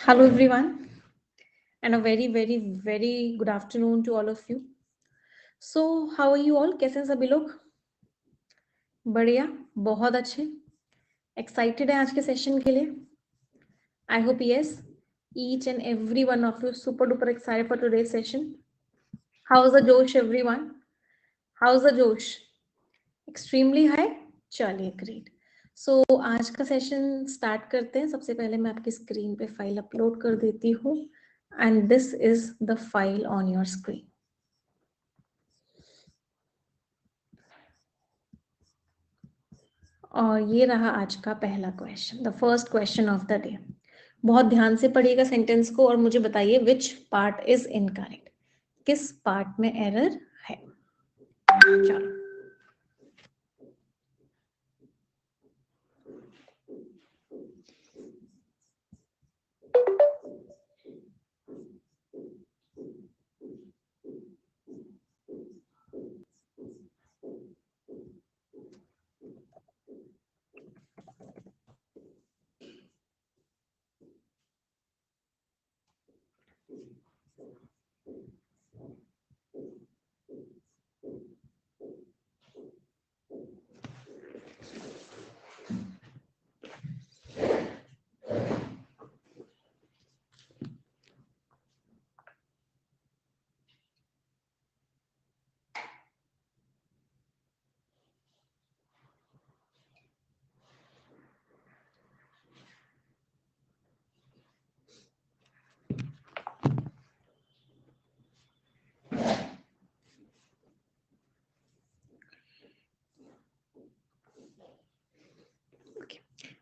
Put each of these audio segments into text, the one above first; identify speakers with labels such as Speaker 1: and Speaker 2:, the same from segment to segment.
Speaker 1: Hello everyone, and a very good afternoon to all of you. So, how are you all? कैसे हैं सभी लोग? बढ़िया, बहुत अच्छे. Excited है आज के सेशन के लिए? I hope yes, each and every one of you super duper excited for today's session. How's the Josh, everyone? How's the Josh? Extremely high? चलिए ग्रेट. सो आज का सेशन स्टार्ट करते हैं. सबसे पहले मैं आपकी स्क्रीन पे फाइल अपलोड कर देती हूँ and this is the file on your screen. और ये रहा आज का पहला question, the first question of the day. बहुत ध्यान से पढ़िएगा सेंटेंस को और मुझे बताइए विच पार्ट इज इनकरेक्ट. किस पार्ट में एरर है. चलो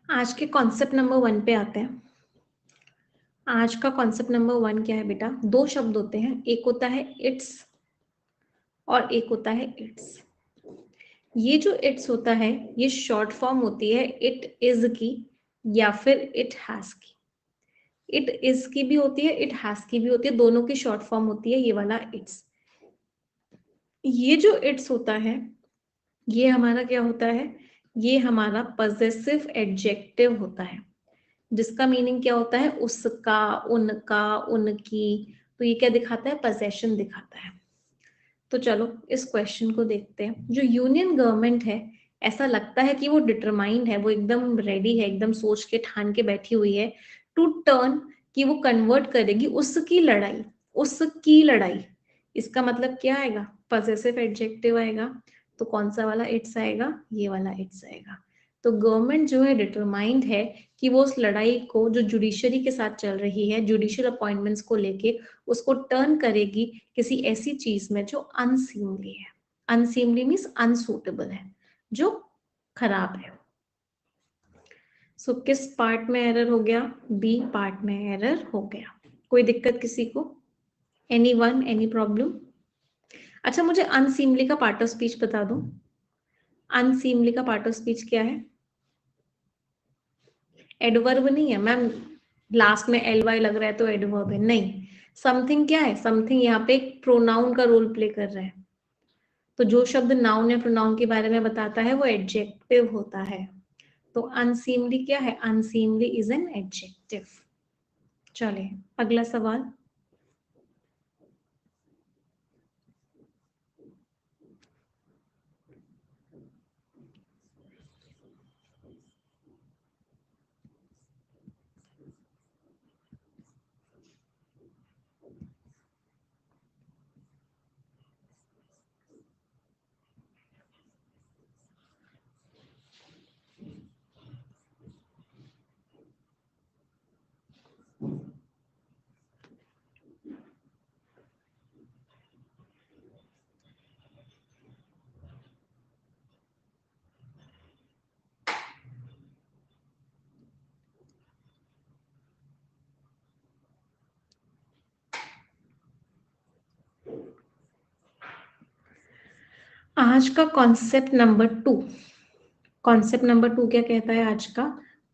Speaker 1: आज के कॉन्सेप्ट नंबर 1 पे आते हैं. आज का कॉन्सेप्ट नंबर 1 क्या है बेटा? दो शब्द होते हैं, एक होता है इट्स और एक होता है इट्स. ये जो इट्स होता है ये शॉर्ट फॉर्म होती है इट इज की या फिर इट हैज की. इट इज की भी होती है, इट हैज की भी होती है, दोनों की शॉर्ट फॉर्म होती है ये वाला इट्स. ये जो इट्स होता है ये हमारा क्या होता है? ये हमारा पजेसिव एडजेक्टिव होता है जिसका मीनिंग क्या होता है? उसका, उनका, उनकी. तो ये क्या दिखाता है? पोजेशन दिखाता है. तो चलो इस क्वेश्चन को देखते हैं. जो यूनियन गवर्नमेंट है ऐसा लगता है कि वो डिटरमाइंड है, वो एकदम रेडी है, एकदम सोच के ठान के बैठी हुई है टू टर्न, कि वो कन्वर्ट करेगी उसकी लड़ाई. उसकी लड़ाई, इसका मतलब क्या आएगा? पजेसिव एडजेक्टिव आएगा. तो कौन सा वाला इट्स आएगा? ये वाला इट्स आएगा. तो गवर्नमेंट जो है डिटरमाइंड है कि वो उस लड़ाई को जो जुडिशरी के साथ चल रही है, जुडिशियल अपॉइंटमेंट्स को लेके, उसको टर्न करेगी किसी ऐसी चीज में जो अनसीमली है. अनसीमली मीन्स अनसूटेबल है, जो खराब है. सो किस पार्ट में एरर हो गया? बी पार्ट में एरर हो गया. कोई दिक्कत किसी को? Any one, any problem? अच्छा, मुझे अनसीमली का पार्ट ऑफ स्पीच बता दो. अनसीमली का पार्ट ऑफ स्पीच क्या है? एडवर्ब नहीं है मैम. लास्ट में एल वाई लग रहा है तो एडवर्ब है? नहीं. समथिंग क्या है? समथिंग यहाँ पे एक प्रोनाउन का रोल प्ले कर रहा है. तो जो शब्द नाउन या प्रोनाउन के बारे में बताता है वो एडजेक्टिव होता है. तो अनसीमली क्या है? अनसीमली इज एन एडजेक्टिव. चलिए अगला सवाल. आज का कॉन्सेप्ट नंबर 2. कॉन्सेप्ट नंबर 2 क्या कहता है आज का?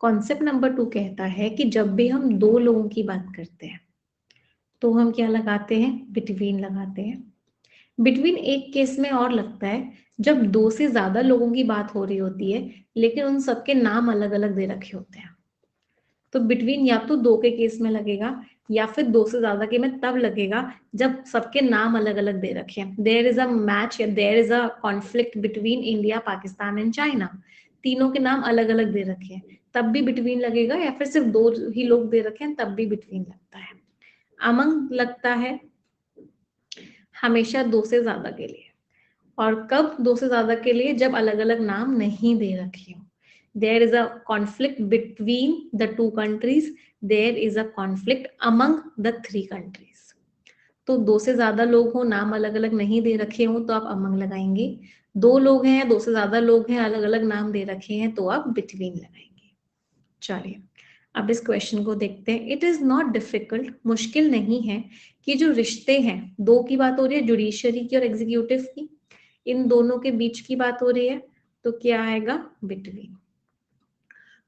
Speaker 1: कॉन्सेप्ट नंबर 2 कहता है कि जब भी हम दो लोगों की बात करते हैं तो हम क्या लगाते हैं? बिटवीन लगाते हैं. बिटवीन एक केस में और लगता है जब दो से ज्यादा लोगों की बात हो रही होती है लेकिन उन सबके नाम अलग अलग दे रखे होते हैं. तो बिटवीन या तो दो के केस में लगेगा या फिर दो से ज्यादा के में तब लगेगा जब सबके नाम अलग अलग दे रखे हैं। देयर इज अ मैच या there is a conflict between India, Pakistan and China, तीनों के नाम अलग अलग दे रखे हैं, तब भी बिटवीन लगेगा, या फिर सिर्फ दो ही लोग दे रखे हैं तब भी बिटवीन लगता है। अमंग लगता है हमेशा दो से ज्यादा के लिए, और कब दो से ज्यादा के लिए, जब अलग अलग नाम नहीं दे रखे हो। There is a conflict between the two countries, there is a conflict among the three countries. तो दो से ज्यादा लोग हो, नाम अलग अलग नहीं दे रखे हो, तो आप अमंग लगाएंगे। दो लोग हैं, दो से ज्यादा लोग हैं, अलग अलग नाम दे रखे हैं, तो आप बिटवीन लगाएंगे। चलिए अब इस क्वेश्चन को देखते हैं। इट इज नॉट डिफिकल्ट, मुश्किल नहीं है कि जो रिश्ते हैं, दो की बात हो रही है, जुडिशरी की और एग्जीक्यूटिव की, इन दोनों के बीच की बात हो रही है, तो क्या आएगा? बिटवीन।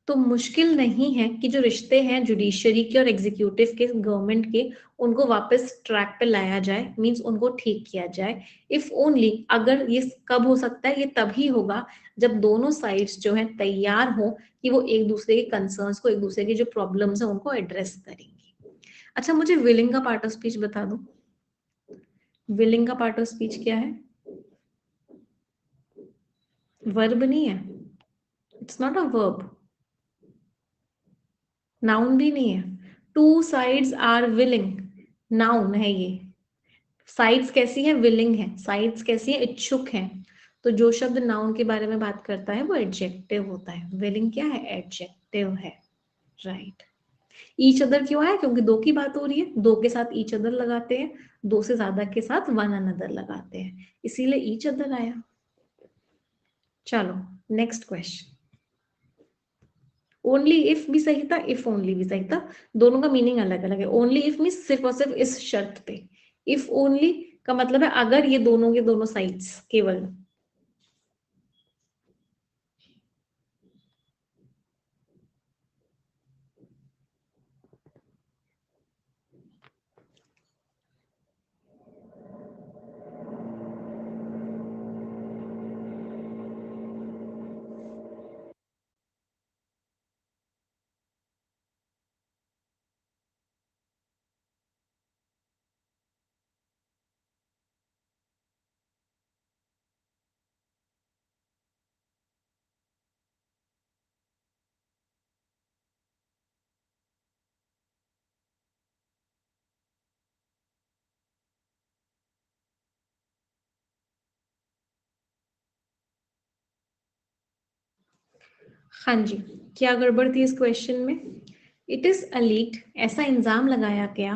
Speaker 1: तो मुश्किल नहीं है कि जो रिश्ते हैं जुडिशरी के और एग्जीक्यूटिव के, गवर्नमेंट के, उनको वापस ट्रैक पे लाया जाए, मींस उनको ठीक किया जाए। इफ ओनली, अगर ये कब हो सकता है? ये तभी होगा जब दोनों साइड्स जो है तैयार हो कि वो एक दूसरे के कंसर्न्स को, एक दूसरे की जो प्रॉब्लम्स है उनको एड्रेस करेंगी। अच्छा, मुझे विलिंग का पार्ट ऑफ स्पीच बता दो। विलिंग का पार्ट ऑफ स्पीच क्या है? वर्ब नहीं है, it's not a verb. Noun भी नहीं है। Two sides are willing, noun है ये। साइड्स कैसी है? विलिंग है। साइड्स कैसी है? इच्छुक है। तो जो शब्द नाउन के बारे में बात करता है वो एडजेक्टिव होता है। विलिंग क्या है? एडजेक्टिव है। राइट। ईच अदर क्यों है? क्योंकि दो की बात हो रही है, दो के साथ ईच अदर लगाते हैं, दो से ज्यादा के साथ वन अनदर लगाते हैं, इसीलिए ईच अदर आया। चलो नेक्स्ट क्वेश्चन। ओनली इफ भी सही था, इफ ओनली भी सही था, दोनों का मीनिंग अलग अलग है। ओनली इफ मीन सिर्फ और सिर्फ इस शर्त पे, इफ ओनली का मतलब है अगर ये दोनों के दोनों साइड्स, केवल। हाँ जी, क्या गड़बड़ थी इस क्वेश्चन में? इट इज अलीग्ड, ऐसा इल्जाम लगाया गया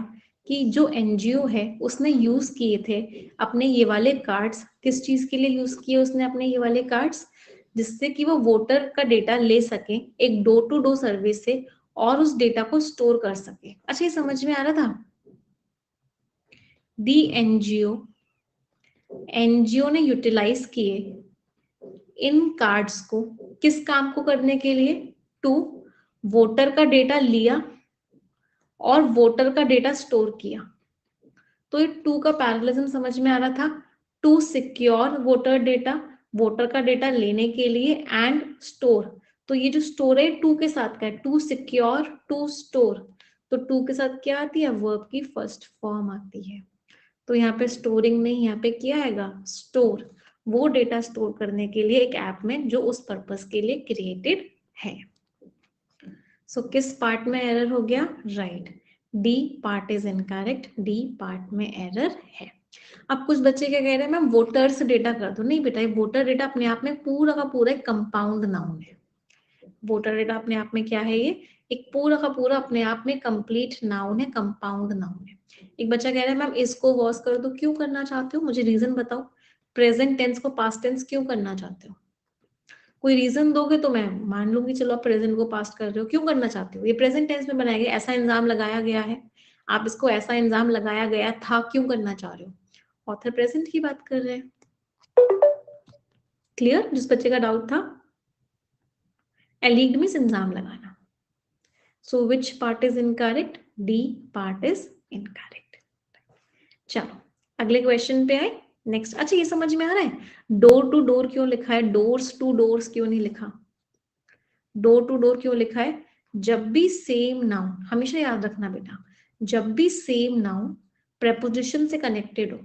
Speaker 1: कि जो एनजीओ है उसने यूज किए थे अपने ये वाले कार्ड्स। किस चीज के लिए यूज किए उसने अपने ये वाले कार्ड्स? जिससे कि वो वोटर का डेटा ले सके एक डोर टू डोर सर्विस से, और उस डेटा को स्टोर कर सके। अच्छा, ये समझ में आ रहा था? दी एनजीओ, एनजीओ ने यूटिलाइज किए इन कार्ड्स को किस काम को करने के लिए? टू, वोटर का डेटा लिया और वोटर का डेटा स्टोर किया। तो ये टू का पैरेललिज्म समझ में आ रहा था। To secure voter data, voter का डेटा लेने के लिए, एंड स्टोर। तो ये जो स्टोर है टू के साथ का है, टू सिक्योर टू स्टोर। तो टू के साथ क्या आती है? वर्ब की फर्स्ट फॉर्म आती है। तो यहाँ पे स्टोरिंग नहीं, यहाँ पे क्या आएगा? स्टोर। वो डेटा स्टोर करने के लिए एक ऐप में जो उस पर्पस के लिए क्रिएटेड है। सो किस पार्ट में एरर हो गया? Right, D part is incorrect, D part में एरर है। अब कुछ बच्चे क्या कह रहे हैं, मैम वोटर्स डेटा कर दो। नहीं बेटा, ये वोटर डेटा अपने आप में पूरा का पूरा एक कंपाउंड नाउन है। वोटर डेटा अपने आप में क्या है? ये एक पूरा का पूरा अपने आप में कंप्लीट नाउन है, कंपाउंड नाउन है। एक बच्चा कह रहा है मैम इसको वॉश कर दो। क्यों करना चाहते हो? मुझे रीजन बताओ। प्रेजेंट टेंस को पास्ट टेंस क्यों करना चाहते हो? कोई रीजन दोगे तो मैं मान लूंगी, चलो आप प्रेजेंट को पास्ट कर रहे हो। क्यों करना चाहते हो? ये प्रेजेंट टेंस में बनाया गया, ऐसा इल्जाम लगाया गया है, आप इसको ऐसा इल्जाम लगाया गया था, क्यों करना चाह रहे हो? ऑथर प्रेजेंट की बात कर रहे हैं। क्लियर? जिस बच्चे का डाउट था, एलिग्ड मींस इल्जाम लगाना। So which part is incorrect? D part is incorrect. चलो अगले क्वेश्चन पे आए। नेक्स्ट, अच्छा ये समझ में आ रहा है डोर टू डोर क्यों लिखा है, डोर्स टू डोर्स क्यों नहीं लिखा? डोर टू डोर क्यों लिखा है? जब भी सेम नाउन, हमेशा याद रखना बेटा, जब भी सेम नाउन प्रेपोजिशन से कनेक्टेड हो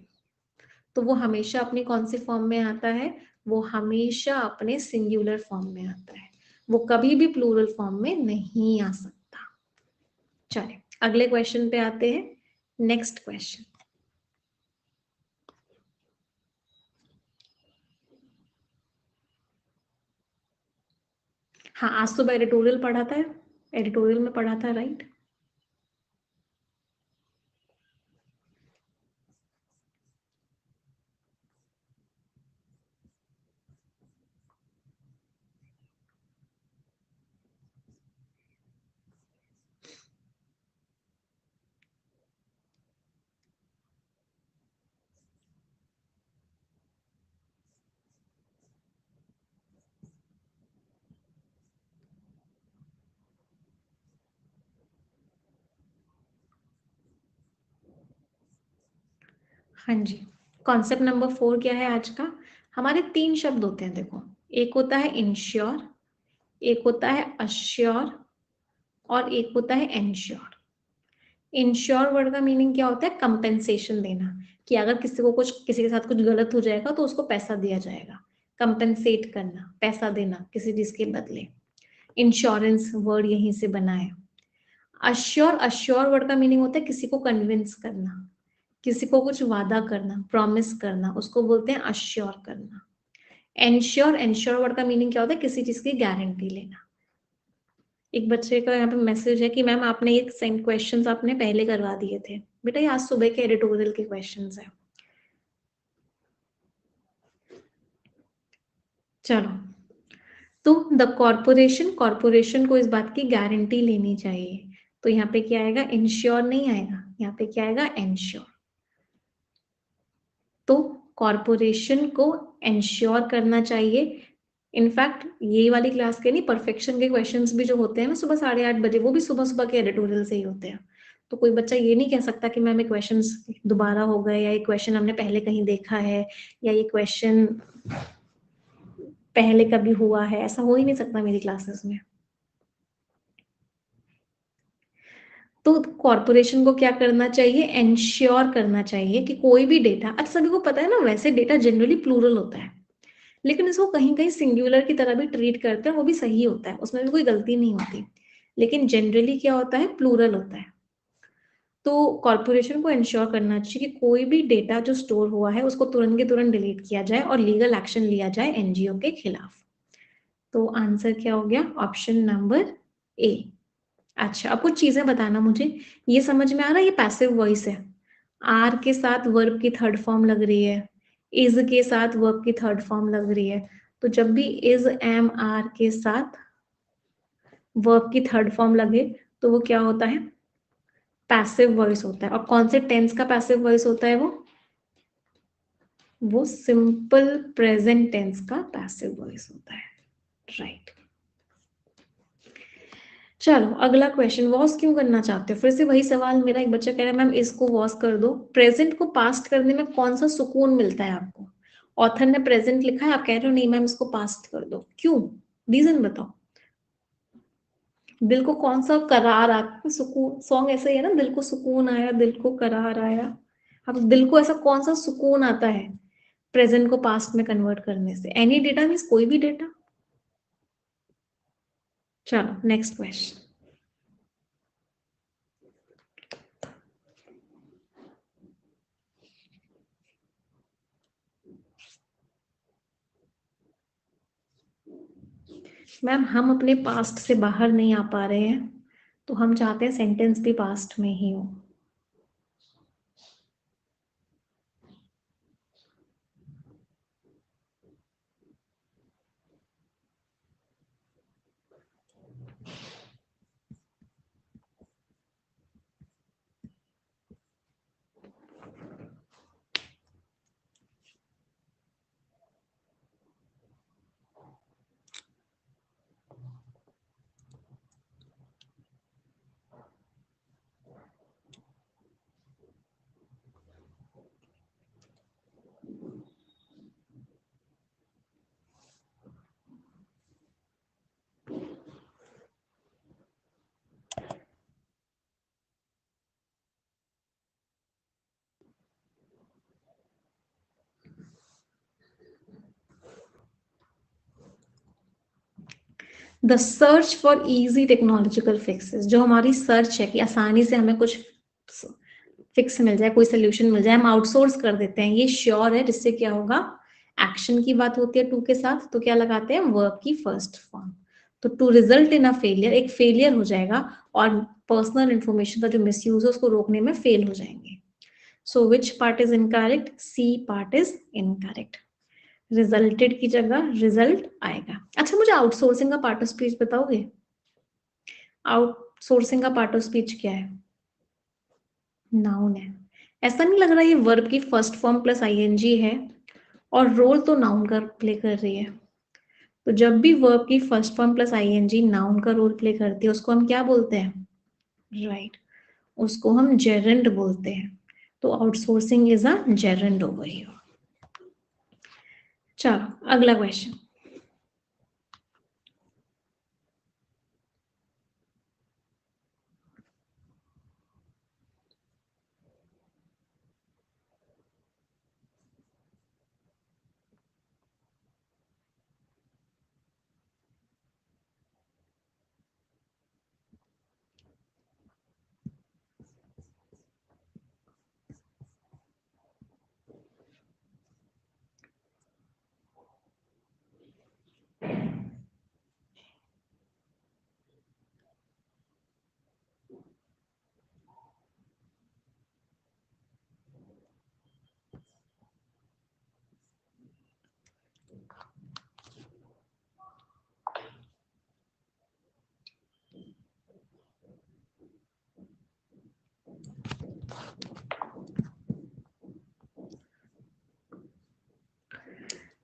Speaker 1: तो वो हमेशा अपनी कौन सी फॉर्म में आता है, वो हमेशा अपने सिंगुलर फॉर्म में आता है, वो कभी भी प्लूरल फॉर्म में नहीं आ सकता। चलिए अगले क्वेश्चन पे आते हैं। नेक्स्ट क्वेश्चन, हाँ आज तो एडिटोरियल पढ़ा था, एडिटोरियल में पढ़ा था राइट। हाँ जी, कॉन्सेप्ट नंबर 4 क्या है आज का, हमारे 3 शब्द होते हैं देखो, एक होता है इंश्योर, एक होता है अश्योर और एक होता है एंश्योर। इंश्योर वर्ड का मीनिंग क्या होता है, कंपेंसेशन देना, कि अगर किसी को कुछ, किसी के साथ कुछ गलत हो जाएगा तो उसको पैसा दिया जाएगा, कंपेंसेट करना, पैसा देना किसी चीज के बदले, इंश्योरेंस वर्ड यहीं से बना है। अश्योर, अश्योर वर्ड का मीनिंग होता है किसी को कन्विंस करना, किसी को कुछ वादा करना, प्रॉमिस करना, उसको बोलते हैं अश्योर करना। एंश्योर, एंश्योर वर्ड का मीनिंग क्या होता है, किसी चीज की गारंटी लेना। एक बच्चे का यहाँ पे मैसेज है कि मैम आपने ये सेंड क्वेश्चंस आपने पहले करवा दिए थे, बेटा ये आज सुबह के एडिटोरियल के क्वेश्चंस हैं। चलो, तो द कॉरपोरेशन, कॉरपोरेशन को इस बात की गारंटी लेनी चाहिए, तो यहाँ पे क्या आएगा, इंश्योर नहीं आएगा, यहाँ पे क्या आएगा, एंश्योर। तो कॉरपोरेशन को एंश्योर करना चाहिए। इनफैक्ट ये वाली क्लास के नहीं, परफेक्शन के क्वेश्चंस भी जो होते हैं ना सुबह 8:30 बजे, वो भी सुबह सुबह के एडिटोरियल से ही होते हैं। तो कोई बच्चा ये नहीं कह सकता कि मैम ये क्वेश्चंस दोबारा हो गए, या ये क्वेश्चन हमने पहले कहीं देखा है, या ये क्वेश्चन पहले कभी हुआ है, ऐसा हो ही नहीं सकता मेरी क्लासेस में। तो कॉरपोरेशन को क्या करना चाहिए, एंश्योर करना चाहिए कि कोई भी डेटा, अच्छा सभी को पता है ना वैसे डेटा जनरली प्लूरल होता है, लेकिन इसको कहीं कहीं सिंगुलर की तरह भी ट्रीट करते हैं, वो भी सही होता है, उसमें भी कोई गलती नहीं होती, लेकिन जनरली क्या होता है, प्लूरल होता है। तो कॉरपोरेशन को इंश्योर करना चाहिए कि कोई भी डेटा जो स्टोर हुआ है उसको तुरंत के तुरंत डिलीट किया जाए और लीगल एक्शन लिया जाए एनजीओ के खिलाफ। तो आंसर क्या हो गया, ऑप्शन नंबर ए। अच्छा अब कुछ चीजें बताना मुझे, ये समझ में आ रहा है, ये पैसिव वॉइस है, आर के साथ वर्ब की थर्ड फॉर्म लग रही है, इज के साथ वर्ब की थर्ड फॉर्म लग रही है, तो जब भी इज एम आर के साथ वर्ब की थर्ड फॉर्म लगे तो वो क्या होता है, पैसिव वॉइस होता है। और कौन से टेंस का पैसिव वॉइस होता है वो सिंपल प्रेजेंट टेंस का पैसिव वॉइस होता है, राइट। चलो अगला क्वेश्चन, वॉश क्यों करना चाहते हो, फिर से वही सवाल, मेरा एक बच्चा कह रहा है मैम इसको वॉश कर दो, प्रेजेंट को पास्ट करने में कौन सा सुकून मिलता है आपको, ऑथर ने प्रेजेंट लिखा है, आप कह रहे हो नहीं मैम इसको पास्ट कर दो, क्यों, रीजन बताओ। दिल को कौन सा करार आता, सुकून, सॉन्ग ऐसा ही है ना, दिल को सुकून आया, दिल को करार आया, अब दिल को ऐसा कौन सा सुकून आता है प्रेजेंट को पास्ट में कन्वर्ट करने से, एनी डेटा मीन्स कोई भी डेटा। चलो नेक्स्ट क्वेश्चन, मैम हम अपने पास्ट से बाहर नहीं आ पा रहे हैं, तो हम चाहते हैं सेंटेंस भी पास्ट में ही हो। The search for easy technological fixes, जो हमारी सर्च है कि आसानी से हमें कुछ फिक्स मिल जाए, कोई सोल्यूशन मिल जाए, हम आउटसोर्स कर देते हैं, ये श्योर है। जिससे क्या होगा, एक्शन की बात होती है टू के साथ, तो क्या लगाते हैं, वर्ब की फर्स्ट फॉर्म। तो to result in a failure, एक फेलियर हो जाएगा और पर्सनल इंफॉर्मेशन का जो मिसयूज है उसको रोकने में फेल हो जाएंगे। So which part is incorrect, C part is incorrect. Resulted की जगह रिजल्ट आएगा। अच्छा, मुझे आउटसोर्सिंग का पार्ट ऑफ स्पीच बताओगे? आउटसोर्सिंग का पार्ट ऑफ स्पीच क्या है? नाउन है। ऐसा नहीं लग रहा ये वर्ब की फर्स्ट फॉर्म प्लस आईएनजी है और रोल तो नाउन का प्ले कर रही है। तो जब भी वर्ब की first form plus ING noun का रोल प्ले करती है उसको हम क्या बोलते हैं? राइट, उसको हम जेरेंड बोलते हैं। तो outsourcing is a gerund over here. चलो अगला question.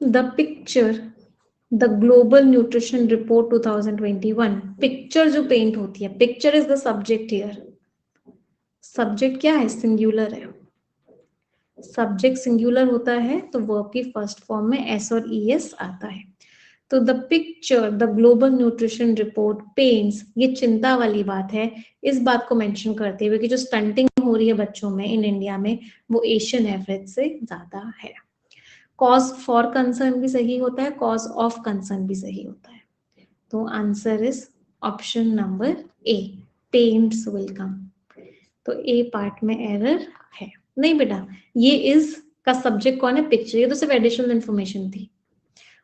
Speaker 1: The picture, the global nutrition report 2021, picture जो पेंट होती है, picture is the subject here. Subject क्या है? सिंगुलर है। सब्जेक्ट सिंगुलर होता है तो वर्ब की फर्स्ट फॉर्म में एस और ई एस आता है। तो the picture, the global nutrition report paints, ये चिंता वाली बात है। इस बात को मेंशन करते हुए कि जो स्टंटिंग हो रही है बच्चों में इन इंडिया में वो एशियन एवरेज से ज्यादा है। कॉज फॉर कंसर्न भी सही होता है, कॉज ऑफ कंसर्न भी सही होता है। तो answer is option number A, paints will come. तो ए पार्ट में एरर है। नहीं बेटा, ये इज का सब्जेक्ट कौन है? पिक्चर। ये तो सिर्फ एडिशनल इंफॉर्मेशन थी।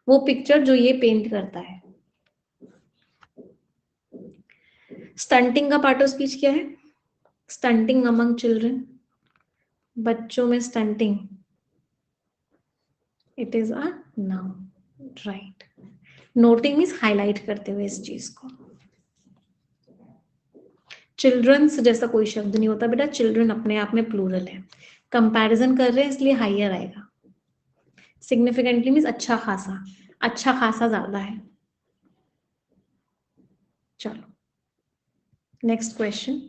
Speaker 1: वो पिक्चर जो ये पेंट करता है। स्टंटिंग का पार्ट ऑफ स्पीच क्या है? स्टंटिंग अमंग चिल्ड्रन, बच्चों में stunting, it is a noun. Right, noting means highlight करते हुए इस चीज को। चिल्ड्रंस जैसा कोई शब्द नहीं होता बेटा, चिल्ड्रन अपने आप में प्लूरल है। कंपैरिजन कर रहे हैं इसलिए हाइयर आएगा। सिग्निफिकेंटली मीन्स अच्छा खासा, अच्छा खासा ज्यादा है। चलो नेक्स्ट क्वेश्चन।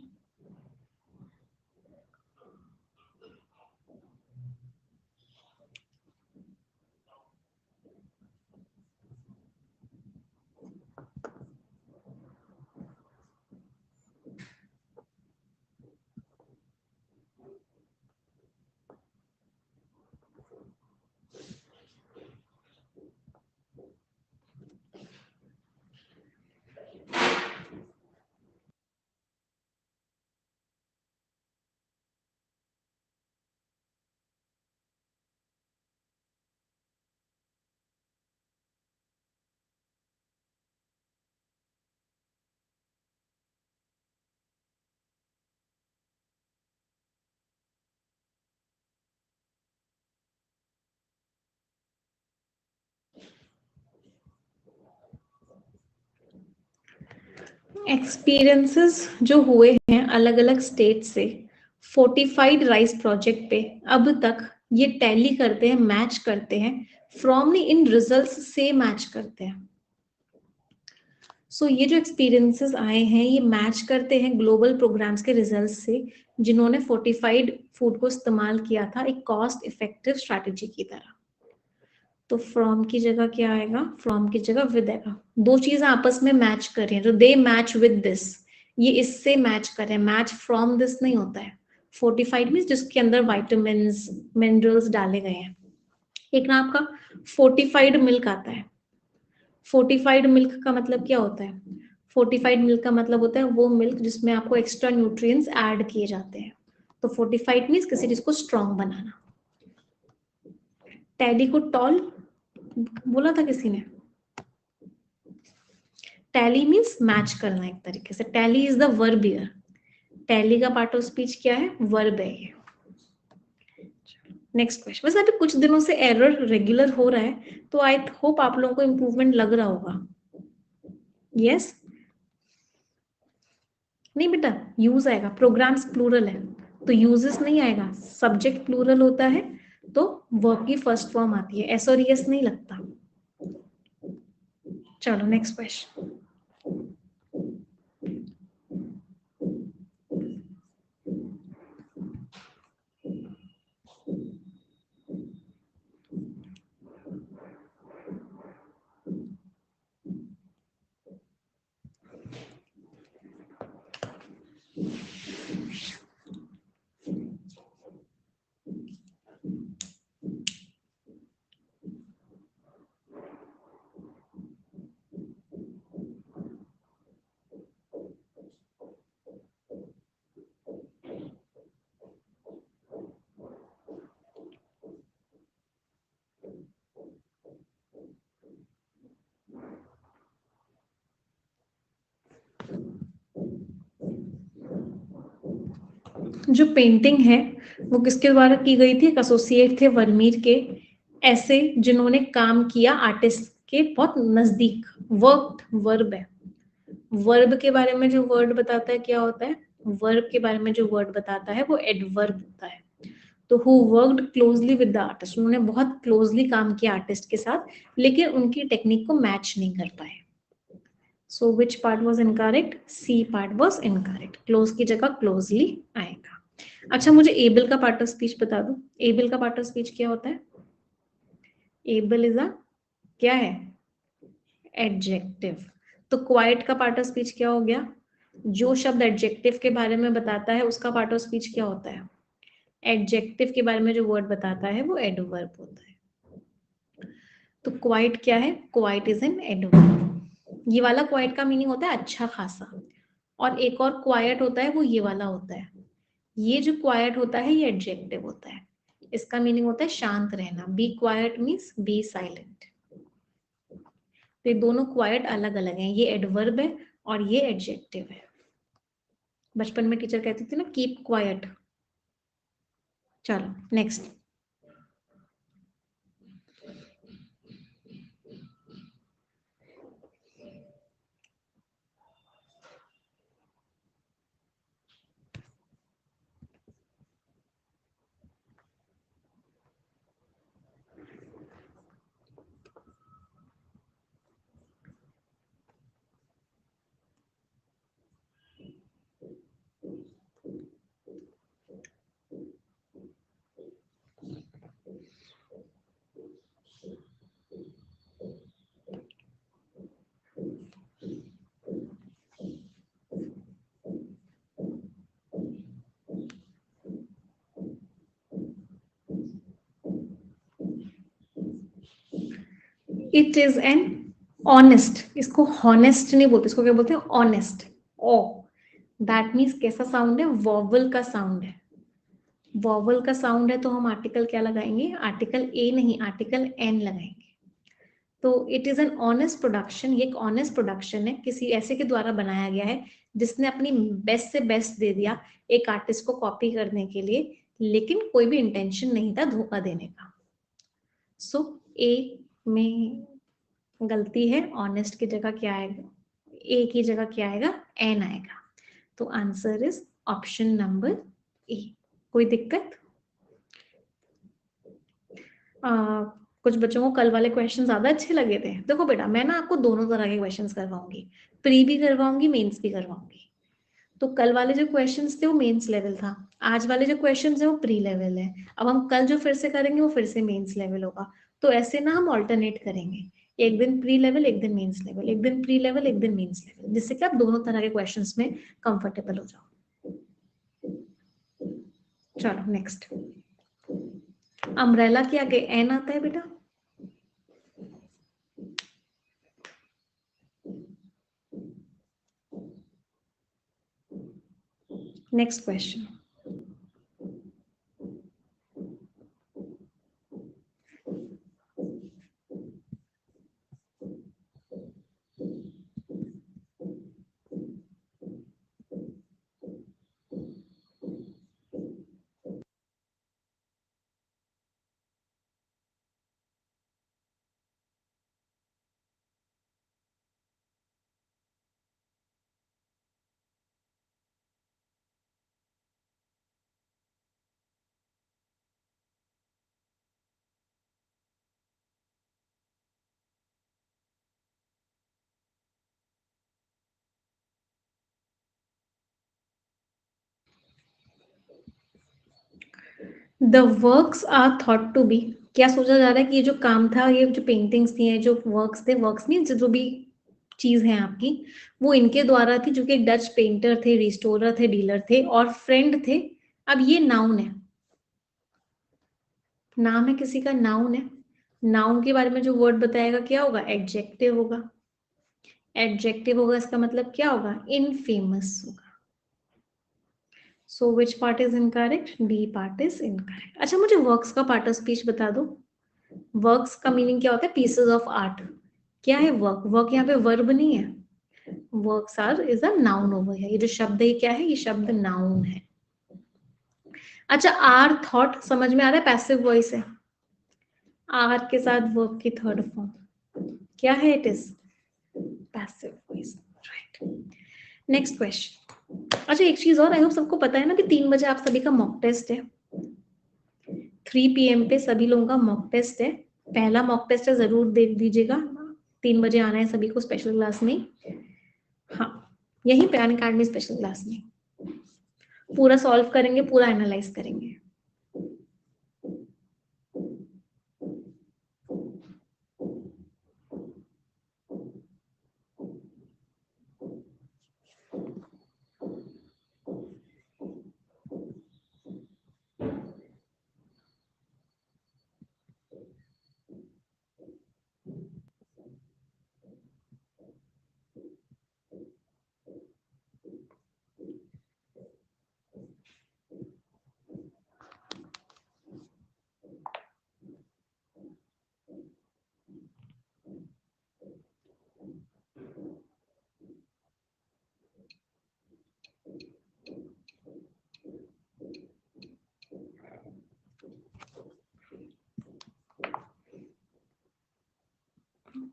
Speaker 1: एक्सपीरियंसेस जो हुए हैं अलग अलग स्टेट से फोर्टिफाइड राइस प्रोजेक्ट पे अब तक, ये टैली करते हैं, मैच करते हैं। फ्रॉम नहीं, इन रिजल्ट्स से मैच करते हैं। सो ये जो एक्सपीरियंसेस आए हैं ये मैच करते हैं ग्लोबल प्रोग्राम्स के रिजल्ट्स से, जिन्होंने फोर्टिफाइड फूड को इस्तेमाल किया था एक कॉस्ट इफेक्टिव स्ट्रैटेजी की तरह। तो फ्रॉम की जगह क्या आएगा? फ्रॉम की जगह विद आएगा। दो चीजें आपस में मैच कर रही हैं, जो दे मैच विद दिस, ये इससे मैच कर रहे हैं। मैच फ्रॉम दिस नहीं होता है। फोर्टिफाइड मीन्स जिसके अंदर वाइटामिन मिनरल्स डाले गए हैं। एक ना आपका फोर्टिफाइड मिल्क आता है, फोर्टिफाइड मिल्क का मतलब क्या होता है? फोर्टिफाइड मिल्क का मतलब होता है वो मिल्क जिसमें आपको एक्स्ट्रा न्यूट्रिएंट्स ऐड किए जाते हैं। तो फोर्टिफाइड मीन्स किसी चीज को स्ट्रॉन्ग बनाना। टैली को टॉल बोला था किसी ने? टैली मीन्स मैच करना एक तरीके से। Tally is the verb here. Tally का पार्ट ऑफ स्पीच क्या है? वर्ब है ये। Next question. वैसे अभी कुछ दिनों से एरर रेगुलर हो रहा है, तो आई होप आप लोगों को इम्प्रूवमेंट लग रहा होगा। यस? नहीं बेटा, यूज आएगा। प्रोग्राम्स प्लूरल है तो यूजेस नहीं आएगा। सब्जेक्ट प्लूरल होता है तो वर्ब की फर्स्ट फॉर्म आती है, एस और एस नहीं लगता। चलो नेक्स्ट क्वेश्चन। जो पेंटिंग है वो किसके द्वारा की गई थी? एक एसोसिएट थे वर्मीर के, ऐसे जिन्होंने काम किया आर्टिस्ट के बहुत नजदीक। वर्क वर्ब है। वर्ब के बारे में जो वर्ड बताता है क्या होता है? वर्ब के बारे में जो वर्ड बताता है वो एडवर्ब होता है। तो who worked closely with the artist, उन्होंने बहुत क्लोजली काम किया आर्टिस्ट के साथ, लेकिन उनकी टेक्निक को मैच नहीं कर पाए। So which part was incorrect? C part was incorrect. Close की जगह क्लोजली आएगा। अच्छा, मुझे एबल का पार्ट ऑफ स्पीच बता दो। एबल का पार्ट ऑफ स्पीच क्या होता है? एबल इज अ क्या है? एडजेक्टिव। तो क्वाइट का पार्ट ऑफ स्पीच क्या हो गया? जो शब्द एडजेक्टिव के बारे में बताता है उसका पार्ट ऑफ स्पीच क्या होता है? एडजेक्टिव के बारे में जो वर्ड बताता है वो एडवर्ब होता है। तो क्वाइट क्या है? Quite is an adverb. ये वाला क्वाइट का मीनिंग होता है अच्छा खासा, और एक और क्वाइट होता है वो ये वाला होता है। ये जो क्वाइट होता है ये एडजेक्टिव होता है। इसका मीनिंग होता है शांत रहना। Be quiet means be silent. तो ये दोनों क्वाइट अलग अलग हैं, ये एडवर्ब है और ये एडजेक्टिव है। बचपन में टीचर कहती थी ना कीप क्वाइट। चलो next. It is an honest. इसको हॉनेस्ट नहीं बोलते, इसको क्या बोलते हैं? ऑनेस्ट। ओ दैट मीन्स कैसा साउंड है? वॉवल का साउंड है। वॉवल का साउंड है तो हम आर्टिकल क्या लगाएंगे? आर्टिकल ए नहीं, आर्टिकल एन लगाएंगे। तो it is an honest production. ये एक ऑनेस्ट प्रोडक्शन है, किसी ऐसे के द्वारा बनाया गया है जिसने अपनी बेस्ट से बेस्ट दे दिया एक आर्टिस्ट को कॉपी करने के लिए, लेकिन कोई भी इंटेंशन नहीं था धोखा देने का। सो ए में गलती है। ऑनेस्ट की जगह क्या आएगा? ए की जगह क्या आएगा? एन आएगा। तो answer is option number A. कोई दिक्कत? कुछ बच्चों को कल वाले क्वेश्चन ज्यादा अच्छे लगे थे। देखो बेटा, मैं ना आपको दोनों तरह के क्वेश्चंस करवाऊंगी, प्री भी करवाऊंगी, मेंस भी करवाऊंगी। तो कल वाले जो क्वेश्चंस थे वो मेंस लेवल था, आज वाले जो क्वेश्चंस है वो प्री लेवल है। अब हम कल जो फिर से करेंगे वो फिर से मेंस लेवल होगा। तो ऐसे ना हम ऑल्टरनेट करेंगे, एक दिन प्री लेवल एक दिन मेंस लेवल, एक दिन प्री लेवल एक दिन मेंस लेवल, जिससे कि आप दोनों तरह के क्वेश्चंस में कंफर्टेबल हो जाओ। चलो नेक्स्ट। अम्ब्रेला के आगे एन आता है बेटा। Next question, the works are thought to be, क्या सोचा जा रहा है कि ये जो काम था, ये जो पेंटिंग्स थी, ये जो वर्क्स थे, वर्क्स मीन जो भी चीज है आपकी, वो इनके द्वारा थी, जो कि डच पेंटर थे, रिस्टोरर थे, डीलर थे और फ्रेंड थे। अब ये नाउन है, नाम है किसी का, नाउन है। नाउन के बारे में जो वर्ड बताएगा क्या होगा, एडजेक्टिव होगा। एडजेक्टिव होगा, इसका मतलब क्या होगा, इनफेमस होगा। So which part is incorrect, D part is incorrect. अच्छा, मुझे वर्क्स का पार्ट ऑफ स्पीच बता दो। वर्क्स का मीनिंग क्या होता है, पीसेस ऑफ आर्ट। क्या है वर्क, वर्क यहाँ पे वर्ब नहीं है, works are is a noun over है। ये जो शब्द है, ये क्या है, ये शब्द नाउन है। अच्छा, आर थॉट समझ में आ रहा है, पैसिव वॉइस है। आर के साथ वर्ब की थर्ड फॉर्म क्या है, it is passive voice, right. Next question. अच्छा, एक चीज और, आई होप सबको पता है ना कि 3 बजे आप सभी का मॉक टेस्ट है। 3 PM पे सभी लोगों का मॉक टेस्ट है। पहला मॉक टेस्ट है, जरूर देख दीजिएगा। 3 बजे आना है सभी को स्पेशल क्लास में। हाँ, यही पे अनअकैडमी स्पेशल क्लास में पूरा सॉल्व करेंगे, पूरा एनालाइज करेंगे।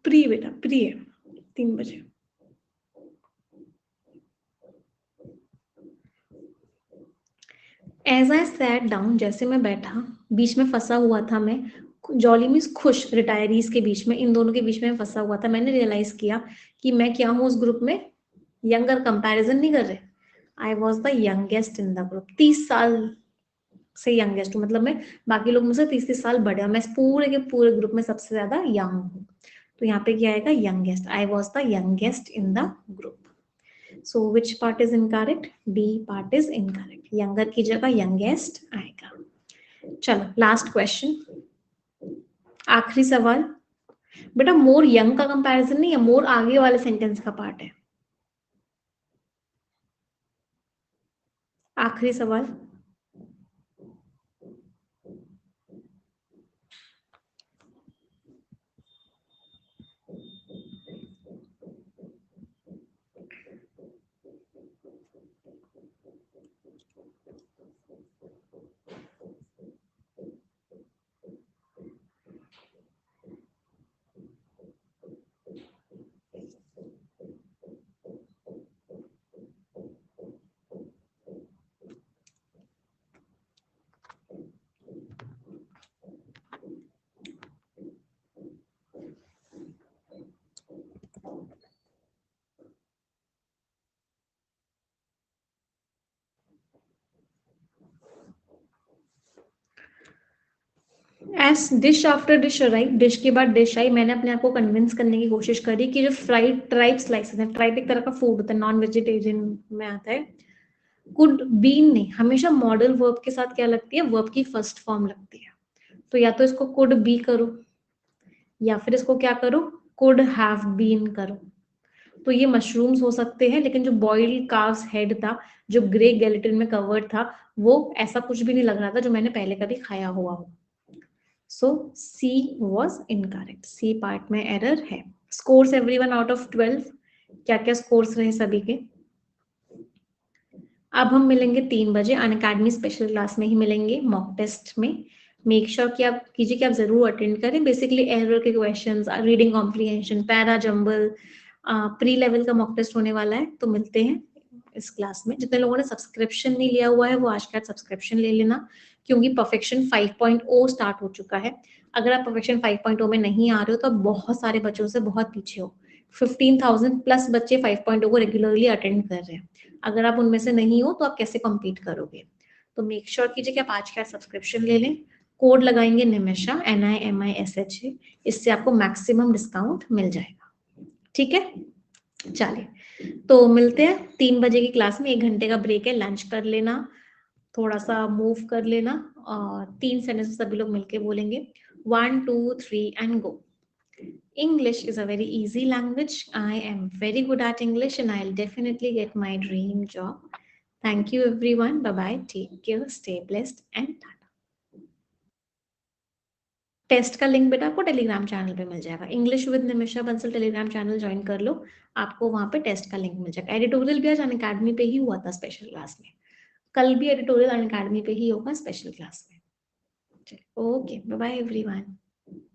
Speaker 1: प्री बेटा, प्री है 3 बजे। एज आई सैट डाउन, जैसे मैं बैठा, बीच में फंसा हुआ था मैं। जॉली मीन्स खुश, रिटायरीज के बीच में, इन दोनों के बीच में फंसा हुआ था। मैंने रियलाइज किया कि मैं क्या हूँ उस ग्रुप में, यंगर, कंपैरिजन नहीं कर रहे। I was the youngest in the group, 30 साल से यंगेस्ट हूँ, मतलब मैं बाकी लोग मुझसे 30 साल बड़े हूँ। मैं पूरे के पूरे ग्रुप में सबसे ज्यादा यंग हूँ। तो यहाँ पे क्या आएगा, youngest. I was the youngest in the group. So which part is incorrect, D part is incorrect. Younger की जगह यंगेस्ट आएगा। चलो लास्ट क्वेश्चन, आखिरी सवाल। बेटा मोर यंग का कंपैरिजन नहीं है, मोर आगे वाले सेंटेंस का पार्ट है। आखिरी सवाल, S dish after dish right, dish के बाद डिश आई। मैंने अपने आप को कन्विंस करने की कोशिश करी कि जो फ्राइड ट्राइब स्लाइसेस है, ट्राइब एक तरह का फूड होता है, नॉन वेजिटेरियन में आता है। कुड बीन नहीं, हमेशा मॉडल वर्ब के साथ क्या लगती है, वर्ब की फर्स्ट फॉर्म लगती है। तो या तो इसको कुड बी करो, या फिर इसको क्या करो, कुड हैव बीन करो। तो ये मशरूम्स हो सकते हैं, लेकिन जो बॉइल्ड काव्स हेड था, जो ग्रे गेलेटिन में कवर्ड था, वो ऐसा कुछ भी नहीं लग रहा था जो मैंने पहले कभी खाया हुआ हो। सो सी वॉज इनकरेक्ट, सी पार्ट में एरर है। स्कोर्स एवरीवन आउट ऑफ 12, क्या क्या स्कोर्स रहे सभी के? अब हम मिलेंगे 3 बजे अनअकैडमी स्पेशल क्लास में ही मिलेंगे, मॉक टेस्ट में। मेक श्योर कि आप कीजिए कि आप जरूर अटेंड करें। बेसिकली एरर के questions, reading comprehension, para jumble, pre level का मॉक टेस्ट होने वाला है। तो मिलते हैं इस क्लास में। जितने लोगों ने सब्सक्रिप्शन नहीं लिया हुआ है वो आज के आज सब्सक्रिप्शन ले लेना, क्योंकि परफेक्शन 5.0 स्टार्ट हो चुका है। अगर आप परफेक्शन 5.0 में नहीं आ रहे हो तो आप बहुत सारे बच्चों से बहुत पीछे हो। 15,000 प्लस बच्चे 5.0 को रेगुलरली अटेंड कर रहे हैं। अगर आप उनमें से नहीं हो तो आप कैसे कम्पीट करोगे? तो मेक श्योर कीजिए कि आप आज का सब्सक्रिप्शन ले लें। कोड लगाएंगे निमिषा, NIMISHA, इससे आपको मैक्सिमम डिस्काउंट मिल जाएगा। ठीक है, चलिए तो मिलते हैं 3 बजे की क्लास में। 1 घंटे का ब्रेक है, लंच कर लेना, थोड़ा सा मूव कर लेना, और 3 सेंटेंस सभी लोग मिलके बोलेंगे, 1 2 3 and go. English is a very easy language. I am very good at English and I'll definitely get my dream job. Thank you everyone. Bye bye. Take care. Stay blessed and tata. Test का link बेटा आपको Telegram channel पे मिल जाएगा। English with Nimisha Bansal Telegram channel join कर लो, आपको वहां पे टेस्ट का लिंक मिल जाएगा। एडिटोरियल भी आज अनअकैडमी पे ही हुआ था स्पेशल क्लास में, कल भी एडिटोरियल अनअकैडमी पे ही होगा स्पेशल क्लास में। Okay, bye bye everyone.